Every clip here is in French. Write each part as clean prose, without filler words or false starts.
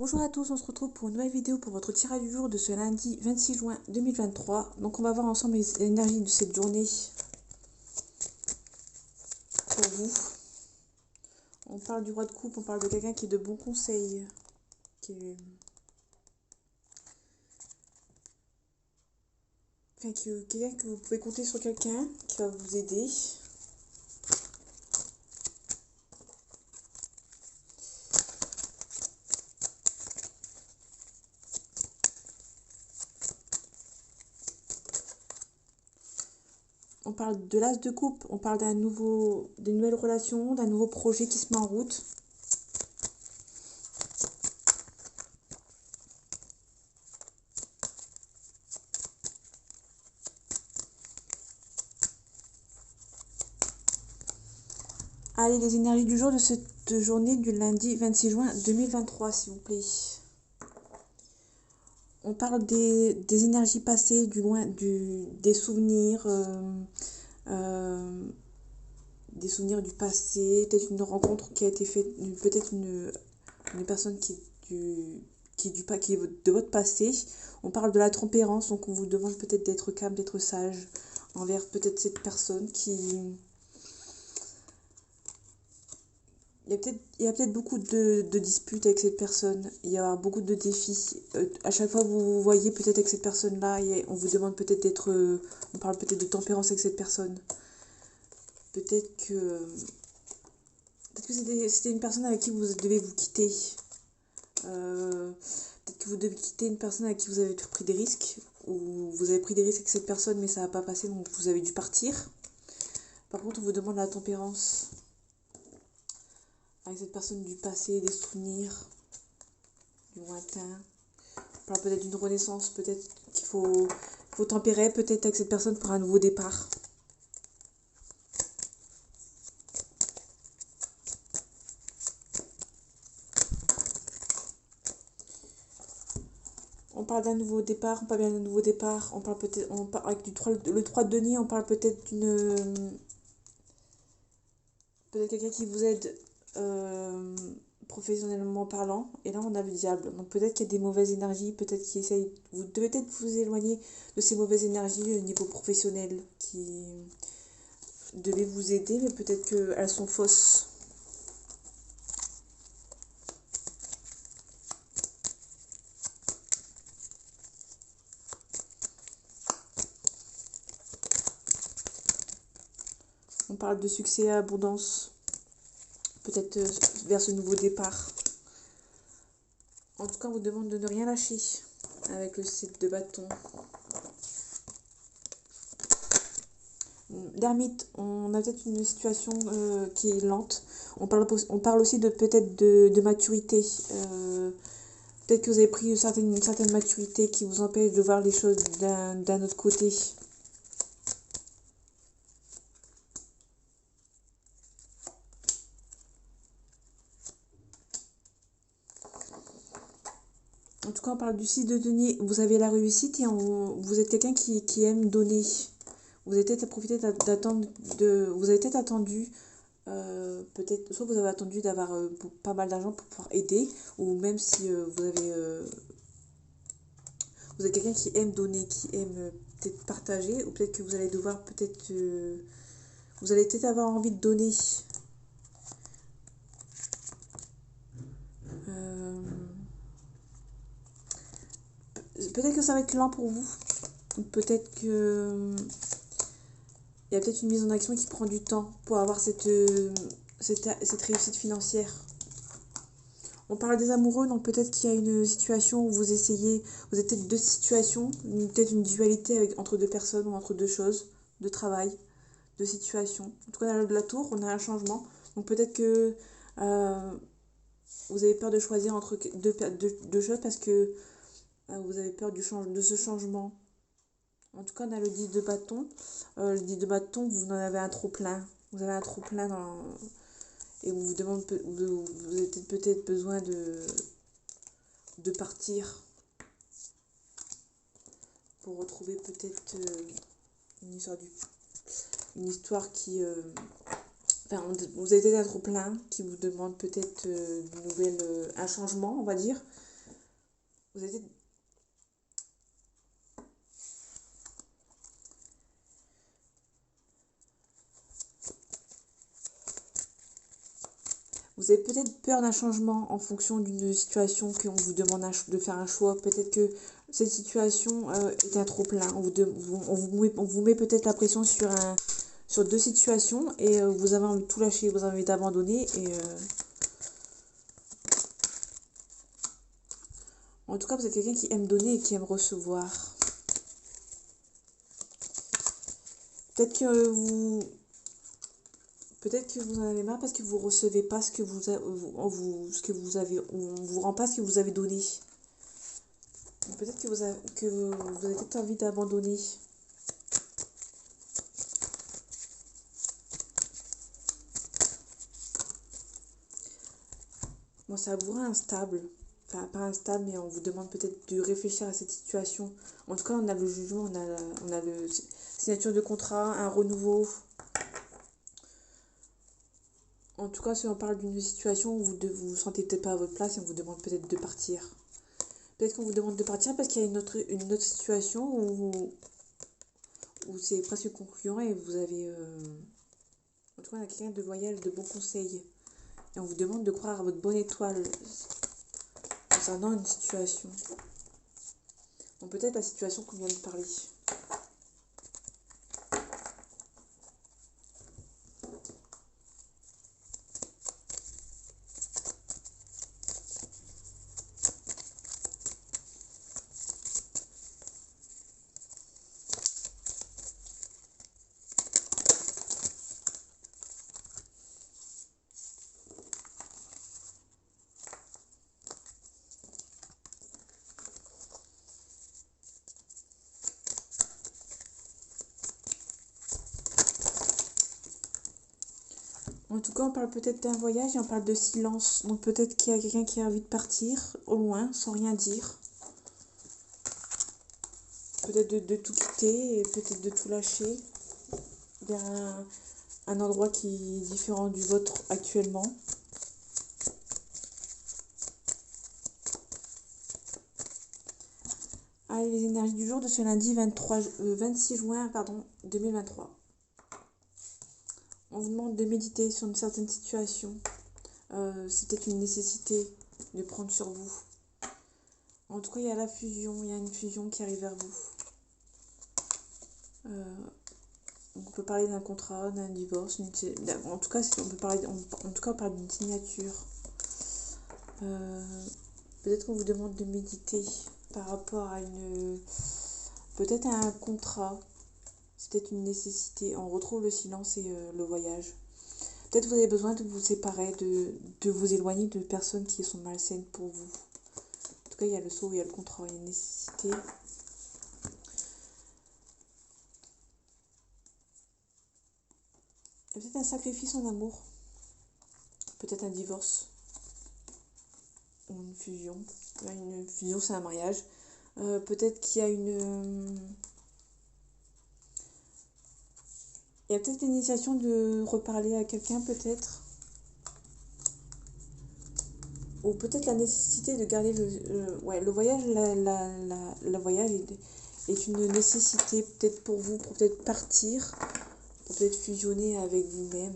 Bonjour à tous, on se retrouve pour une nouvelle vidéo pour votre tirage du jour de ce lundi 26 juin 2023. Donc on va voir ensemble les énergies de cette journée pour vous. On parle du roi de coupe, on parle de quelqu'un qui est de bons conseils, quelqu'un que vous pouvez compter sur quelqu'un qui va vous aider. On parle de l'as de coupe, on parle d'une nouvelle relation, d'un nouveau projet qui se met en route. Allez, les énergies du jour de cette journée du lundi 26 juin 2023, s'il vous plaît. On parle des énergies passées, des souvenirs, des souvenirs du passé, peut-être une rencontre qui a été faite, peut-être une personne qui est de votre passé. On parle de la tempérance, donc on vous demande peut-être d'être calme, d'être sage envers peut-être cette personne qui... Il y a peut-être beaucoup de disputes avec cette personne, il y a beaucoup de défis. À chaque fois que vous vous voyez peut-être avec cette personne-là, on vous demande peut-être d'être... on parle peut-être de tempérance avec cette personne. Peut-être que c'était une personne avec qui vous devez vous quitter. Peut-être que vous devez quitter une personne avec qui vous avez pris des risques, ou vous avez pris des risques avec cette personne mais ça n'a pas passé donc vous avez dû partir. Par contre on vous demande la tempérance avec cette personne du passé, des souvenirs, du lointain. On parle peut-être d'une renaissance, peut-être qu'il faut tempérer peut-être avec cette personne pour un nouveau départ. On parle d'un nouveau départ, on parle bien d'un nouveau départ, on parle peut-être, avec le 3 de denier, on parle peut-être peut-être quelqu'un qui vous aide professionnellement parlant, et là on a le diable. Donc peut-être qu'il y a des mauvaises énergies, peut-être qu'il essaye, vous devez peut-être vous éloigner de ces mauvaises énergies au niveau professionnel qui devaient vous aider, mais peut-être qu'elles sont fausses. On parle de succès et abondance, peut-être vers ce nouveau départ. En tout cas, on vous demande de ne rien lâcher avec le 7 de bâton. L'ermite, on a peut-être une situation qui est lente. On parle aussi de peut-être de maturité. Peut-être que vous avez pris une certaine maturité qui vous empêche de voir les choses d'un autre côté. En tout cas, on parle du 6 de denier. Vous avez la réussite et vous êtes quelqu'un qui aime donner. Vous avez peut-être profité d'attendre, vous avez peut-être attendu, peut-être, soit vous avez attendu d'avoir pas mal d'argent pour pouvoir aider, ou même si vous êtes quelqu'un qui aime donner, qui aime peut-être partager, ou peut-être que vous allez devoir peut-être, vous allez peut-être avoir envie de donner. Peut-être que ça va être lent pour vous. Peut-être que il y a peut-être une mise en action qui prend du temps pour avoir cette réussite financière. On parle des amoureux, donc peut-être qu'il y a une situation où vous avez peut-être deux situations, peut-être une dualité entre deux personnes ou entre deux choses, de travail, de situation. En tout cas, dans la tour, on a un changement. Donc peut-être que vous avez peur de choisir entre deux choses parce que vous avez peur de ce changement. En tout cas, on a le 10 de bâton. Le 10 de bâton, vous en avez un trop plein. Vous avez un trop plein et vous avez peut-être besoin de partir pour retrouver peut-être une histoire qui... vous avez peut-être un trop plein qui vous demande peut-être un changement, on va dire. Vous avez Vous avez peut-être peur d'un changement en fonction d'une situation qu'on vous demande de faire un choix. Peut-être que cette situation est un trop-plein. On vous met peut-être la pression sur deux situations et vous avez envie de tout lâcher, vous avez envie d'abandonner. En tout cas, vous êtes quelqu'un qui aime donner et qui aime recevoir. Peut-être que vous... Peut-être que vous en avez marre parce que vous recevez pas ce que ce que vous avez, on vous rend pas ce que vous avez donné. Peut-être que vous avez peut-être envie d'abandonner. Bon, ça vous rend instable. Enfin, pas instable, mais on vous demande peut-être de réfléchir à cette situation. En tout cas, on a le jugement, on a le signature de contrat, un renouveau. En tout cas, si on parle d'une situation où vous sentez peut-être pas à votre place et on vous demande peut-être de partir. Peut-être qu'on vous demande de partir parce qu'il y a une autre situation où c'est presque concluant et vous avez... En tout cas, on a quelqu'un de loyal, de bons conseils. Et on vous demande de croire à votre bonne étoile concernant une situation. Donc peut-être la situation qu'on vient de parler. En tout cas, on parle peut-être d'un voyage et on parle de silence. Donc peut-être qu'il y a quelqu'un qui a envie de partir au loin sans rien dire. Peut-être de tout quitter et peut-être de tout lâcher vers un endroit qui est différent du vôtre actuellement. Allez, les énergies du jour de ce lundi 26 juin 2023. On vous demande de méditer sur une certaine situation. C'est peut-être une nécessité de prendre sur vous. En tout cas, il y a la fusion, il y a une fusion qui arrive vers vous. Donc on peut parler d'un contrat, d'un divorce, en tout cas, on peut parler, en tout cas, on parle d'une signature. Peut-être qu'on vous demande de méditer par rapport à peut-être à un contrat. C'est peut-être une nécessité. On retrouve le silence et le voyage. Peut-être vous avez besoin de vous séparer, de vous éloigner de personnes qui sont malsaines pour vous. En tout cas, il y a le saut, il y a le contrat, il y a une nécessité. Il y a peut-être un sacrifice en amour. Peut-être un divorce. Ou une fusion. Une fusion, c'est un mariage. Peut-être qu'il y a il y a peut-être l'initiation de reparler à quelqu'un, peut-être. Ou peut-être la nécessité de garder le voyage. Le voyage est une nécessité peut-être pour vous, pour peut-être partir, pour peut-être fusionner avec vous-même.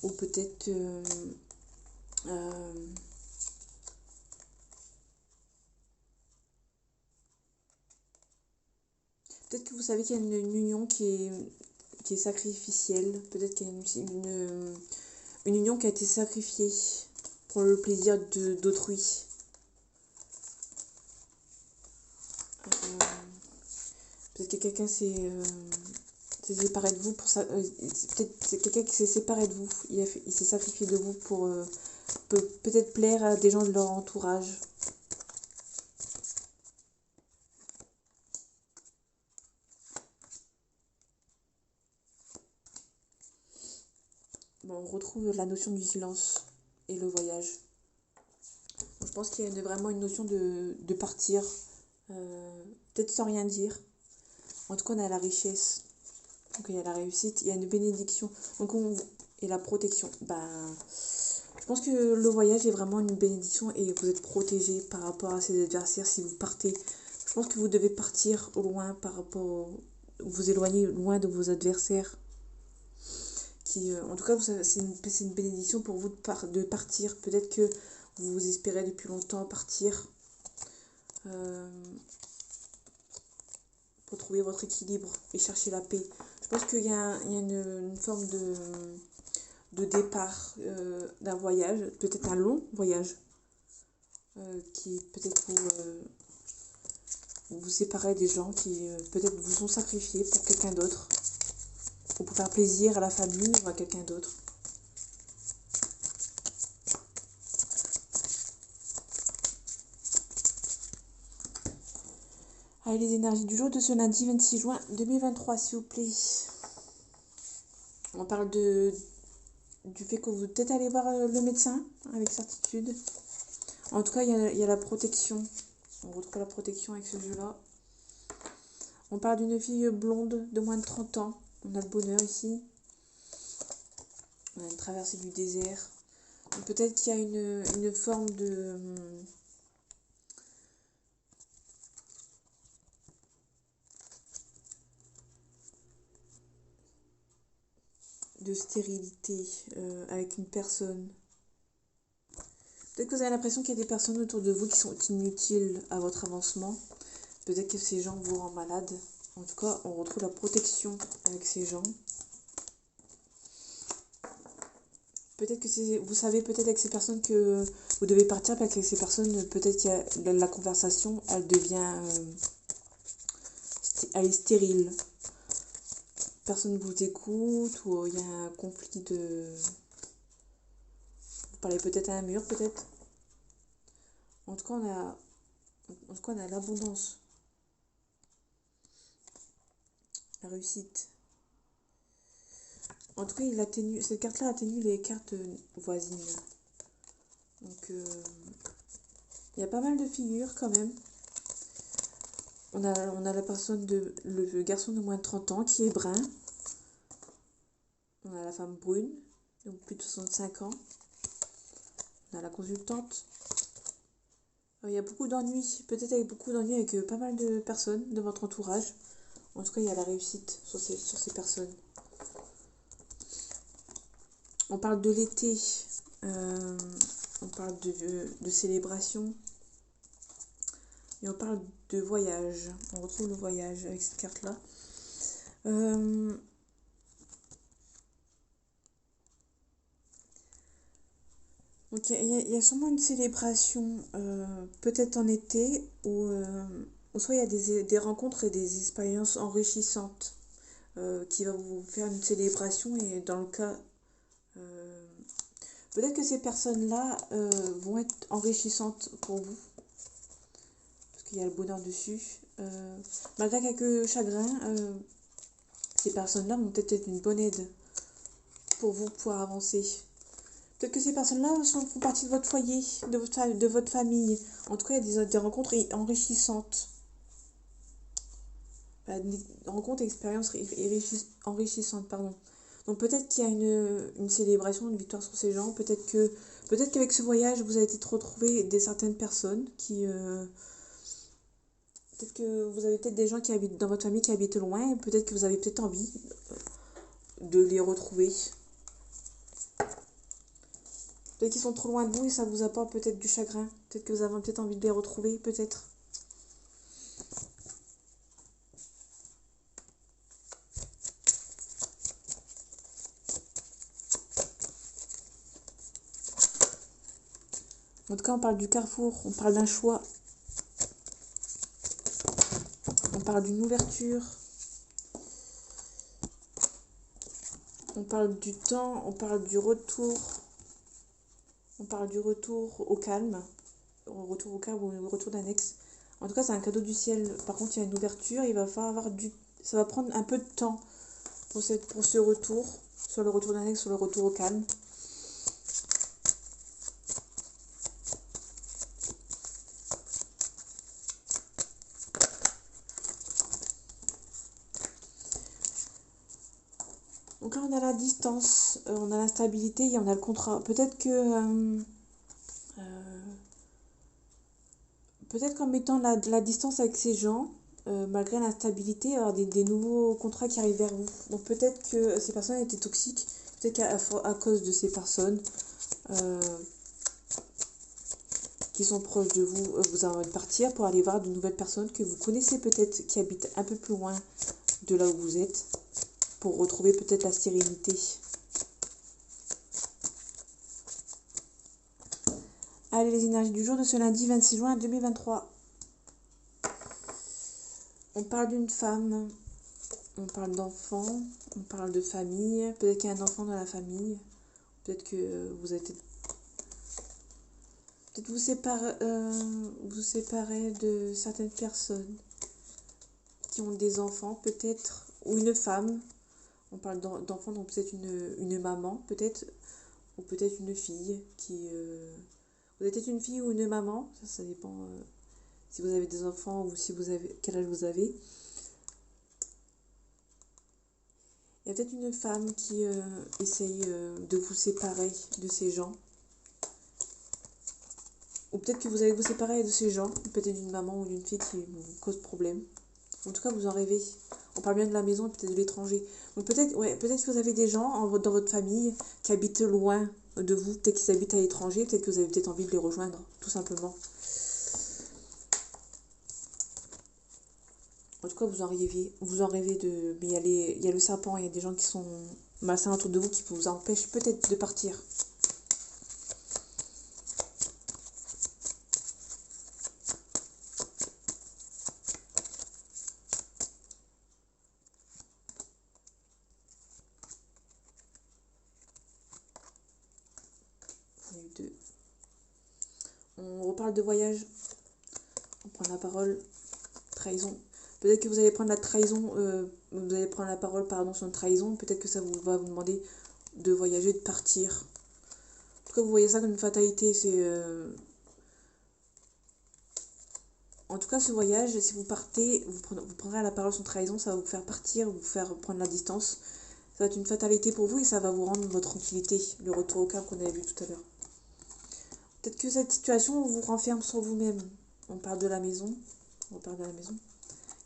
Ou peut-être... peut-être que vous savez qu'il y a une union qui est sacrificielle. Peut-être qu'il y a une union qui a été sacrifiée pour le plaisir d'autrui. Peut-être que quelqu'un s'est séparé de vous pour ça. Peut-être c'est quelqu'un qui s'est séparé de vous. Il s'est sacrifié de vous pour peut-être plaire à des gens de leur entourage. Bon, on retrouve la notion du silence et le voyage. Donc, je pense qu'il y a vraiment une notion de partir, peut-être sans rien dire. En tout cas, on a la richesse, donc il y a la réussite, il y a une bénédiction, et la protection. Ben, Je pense que le voyage est vraiment une bénédiction et vous êtes protégé par rapport à ces adversaires si vous partez. Je pense que vous devez partir au loin par rapport, vous éloigner loin de vos adversaires. En tout cas, c'est une bénédiction pour vous de partir. Peut-être que vous espérez depuis longtemps partir euh, pour trouver votre équilibre et chercher la paix. Je pense qu'il y a une forme de départ d'un voyage, peut-être un long voyage, qui peut-être vous séparez des gens qui peut-être vous sont sacrifiés pour quelqu'un d'autre, ou pour faire plaisir à la famille ou à quelqu'un d'autre. Allez, les énergies du jour de ce lundi 26 juin 2023, s'il vous plaît. On parle du fait que vous peut-être allez voir le médecin avec certitude. En tout cas, il y a la protection. On retrouve la protection avec ce jeu-là. On parle d'une fille blonde de moins de 30 ans. On a le bonheur ici. On a une traversée du désert. Peut-être qu'il y a une forme de stérilité avec une personne. Peut-être que vous avez l'impression qu'il y a des personnes autour de vous qui sont inutiles à votre avancement. Peut-être que ces gens vous rendent malade. En tout cas, on retrouve la protection avec ces gens. Peut-être que vous savez peut-être avec ces personnes que vous devez partir, parce qu'avec ces personnes, peut-être que la conversation, elle devient... elle est stérile. Personne ne vous écoute, ou il y a un conflit de... Vous parlez peut-être à un mur, peut-être. En tout cas, on a l'abondance. La réussite. En tout cas, cette carte-là atténue les cartes voisines. Donc, il y a pas mal de figures quand même. On a la personne le garçon de moins de 30 ans qui est brun. On a la femme brune, donc plus de 65 ans. On a la consultante. Il y a beaucoup d'ennuis, peut-être avec beaucoup d'ennuis avec pas mal de personnes de votre entourage. En tout cas, il y a la réussite sur ces personnes. On parle de l'été, on parle de célébration, et on parle de voyage. On retrouve le voyage avec cette carte-là. Donc il y a sûrement une célébration, peut-être en été, où soit il y a des rencontres et des expériences enrichissantes qui va vous faire une célébration, et dans le cas... peut-être que ces personnes-là vont être enrichissantes pour vous, parce qu'il y a le bonheur dessus. Malgré quelques chagrins, ces personnes-là vont peut-être être une bonne aide pour vous pouvoir avancer. Peut-être que ces personnes-là font partie de votre foyer, de votre famille. En tout cas, il y a des rencontres enrichissantes. Des rencontres et expériences enrichissantes, pardon. Donc peut-être qu'il y a une célébration, une victoire sur ces gens. Peut-être qu'avec ce voyage, vous avez peut-être retrouvé certaines personnes qui... peut-être que vous avez peut-être des gens qui habitent dans votre famille qui habitent loin. Et peut-être que vous avez peut-être envie de les retrouver. Peut-être qu'ils sont trop loin de vous et ça vous apporte peut-être du chagrin. Peut-être que vous avez peut-être envie de les retrouver, peut-être. En tout cas, on parle du carrefour, on parle d'un choix. On parle d'une ouverture. On parle du temps, on parle du retour. On parle du retour au calme. Retour au calme ou le retour d'un ex. En tout cas, c'est un cadeau du ciel. Par contre, il y a une ouverture. Il va falloir ça va prendre un peu de temps pour ce retour. Sur le retour d'un ex, sur le retour au calme. Donc là, on a la distance, on a la stabilité et on a le contrat. Peut-être qu'en mettant la distance avec ces gens, malgré l'instabilité, il y aura des nouveaux contrats qui arrivent vers vous. Donc peut-être que ces personnes étaient toxiques, peut-être qu'à cause de ces personnes euh, qui sont proches de vous, vous avez envie de partir pour aller voir de nouvelles personnes que vous connaissez peut-être, qui habitent un peu plus loin de là où vous êtes, pour retrouver peut-être la sérénité. Allez, les énergies du jour de ce lundi 26 juin 2023. On parle d'une femme, on parle d'enfants, on parle de famille. Peut-être qu'il y a un enfant dans la famille. Peut-être que vous êtes... Peut-être vous séparez de certaines personnes qui ont des enfants, peut-être, ou une femme. On parle d'enfants, donc peut-être une maman, peut-être, ou peut-être une fille qui... Vous êtes peut-être une fille ou une maman, ça dépend si vous avez des enfants ou si vous avez quel âge vous avez. Il y a peut-être une femme qui essaye de vous séparer de ces gens. Ou peut-être que vous allez vous séparer de ces gens, peut-être d'une maman ou d'une fille qui vous cause problème. En tout cas, vous en rêvez. On parle bien de la maison et peut-être de l'étranger. Donc peut-être que vous avez des gens dans votre famille qui habitent loin de vous, peut-être qu'ils habitent à l'étranger, peut-être que vous avez peut-être envie de les rejoindre, tout simplement. En tout cas, vous en rêvez de... Mais il y a le serpent, il y a des gens qui sont malsains autour de vous qui vous empêchent peut-être de partir. Il y a eu deux. On reparle de voyage. On prend la parole. Trahison. Peut-être que vous allez prendre la trahison, vous allez prendre la parole, pardon, sur une trahison. Peut-être que ça va vous demander de voyager, de partir. En tout cas, vous voyez ça comme une fatalité. En tout cas, ce voyage, si vous partez, vous prendrez la parole sur une trahison, ça va vous faire partir, vous faire prendre la distance. Ça va être une fatalité pour vous et ça va vous rendre votre tranquillité, le retour au calme qu'on avait vu tout à l'heure. Peut-être que cette situation vous renferme sur vous-même. On parle de la maison. On parle de la maison.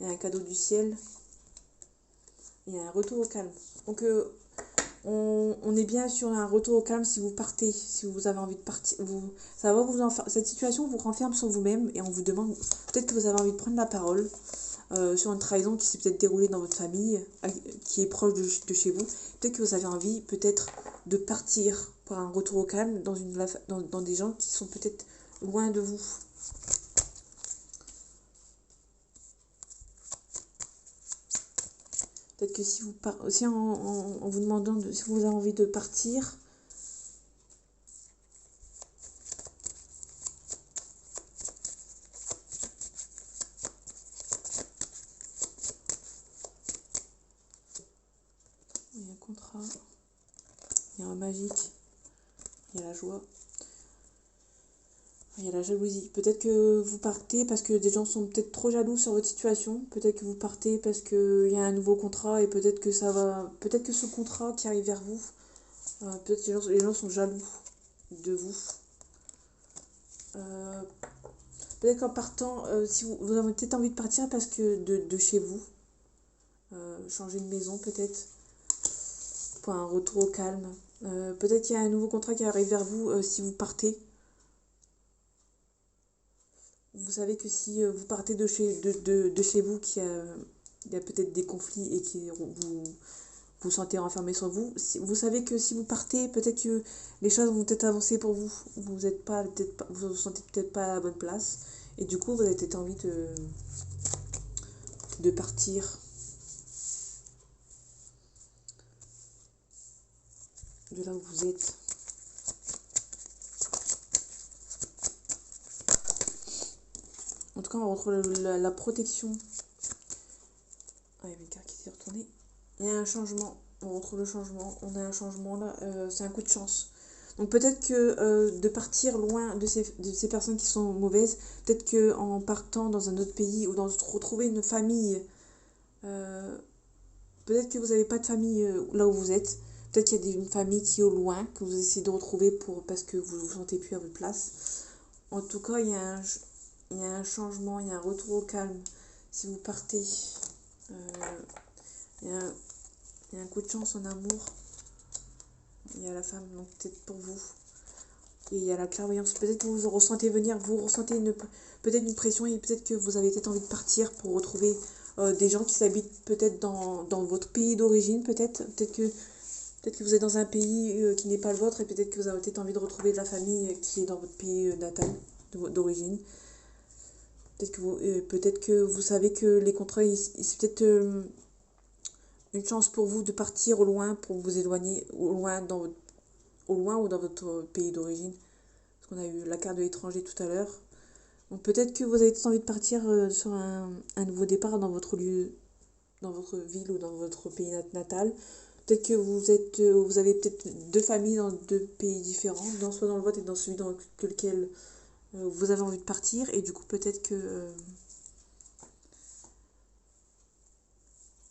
Il y a un cadeau du ciel. Il y a un retour au calme. Donc on est bien sur un retour au calme si vous partez, si vous avez envie de partir. Cette situation vous renferme sur vous-même et on vous demande, peut-être que vous avez envie de prendre la parole sur une trahison qui s'est peut-être déroulée dans votre famille, qui est proche de chez vous. Peut-être que vous avez envie peut-être de partir pour un retour au calme dans des gens qui sont peut-être loin de vous. Peut-être que si en vous demandant si vous avez envie de partir, il y a un contrat, il y a un magique, il y a la joie, il y a la jalousie. Peut-être que vous partez parce que des gens sont peut-être trop jaloux sur votre situation. Peut-être que vous partez parce qu'il y a un nouveau contrat et peut-être que peut-être que ce contrat qui arrive vers vous, peut-être que les gens sont jaloux de vous. Peut-être qu'en partant, si vous avez peut-être envie de partir parce que de chez vous, changer de maison peut-être, pour un retour au calme. Peut-être qu'il y a un nouveau contrat qui arrive vers vous si vous partez. Vous savez que si vous partez de chez vous, il y a peut-être des conflits et que vous sentez renfermé sur vous. Vous savez que si vous partez, peut-être que les choses vont peut-être avancer pour vous. Vous vous sentez peut-être pas à la bonne place. Et du coup, vous avez peut-être envie de partir de là où vous êtes. En tout cas, on retrouve la protection. Ah, il y avait une carte qui s'est retournée. Il y a un changement. On retrouve le changement. On a un changement là. C'est un coup de chance. Donc peut-être que de partir loin de ces personnes qui sont mauvaises, peut-être qu'en partant dans un autre pays ou retrouver une famille Peut-être que vous n'avez pas de famille là où vous êtes. Peut-être qu'il y a une famille qui est au loin, que vous essayez de retrouver parce que vous ne vous sentez plus à votre place. En tout cas, il y a un changement, il y a un retour au calme. Si vous partez, euh, il y a un, il y a un coup de chance en amour. Il y a la femme, donc peut-être pour vous. Et il y a la clairvoyance. Peut-être que vous ressentez venir, vous ressentez peut-être une pression et peut-être que vous avez peut-être envie de partir pour retrouver des gens qui s'habitent peut-être dans votre pays d'origine. Peut-être que vous êtes dans un pays qui n'est pas le vôtre et peut-être que vous avez peut-être envie de retrouver de la famille qui est dans votre pays natal, d'origine. Peut-être que vous savez que les contrats, c'est peut-être une chance pour vous de partir au loin pour vous éloigner au loin ou dans votre pays d'origine. Parce qu'on a eu la carte de l'étranger tout à l'heure. Donc peut-être que vous avez peut-être envie de partir sur un nouveau départ dans votre lieu, dans votre ville ou dans votre pays natal. Peut-être que vous avez peut-être deux familles dans deux pays différents, soit dans le vôtre et dans celui dans lequel vous avez envie de partir. Et du coup, peut-être que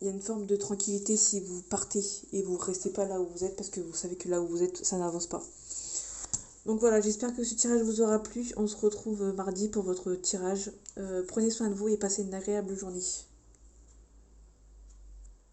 il y a une forme de tranquillité si vous partez et vous restez pas là où vous êtes parce que vous savez que là où vous êtes, ça n'avance pas. Donc voilà, j'espère que ce tirage vous aura plu. On se retrouve mardi pour votre tirage. Prenez soin de vous et passez une agréable journée.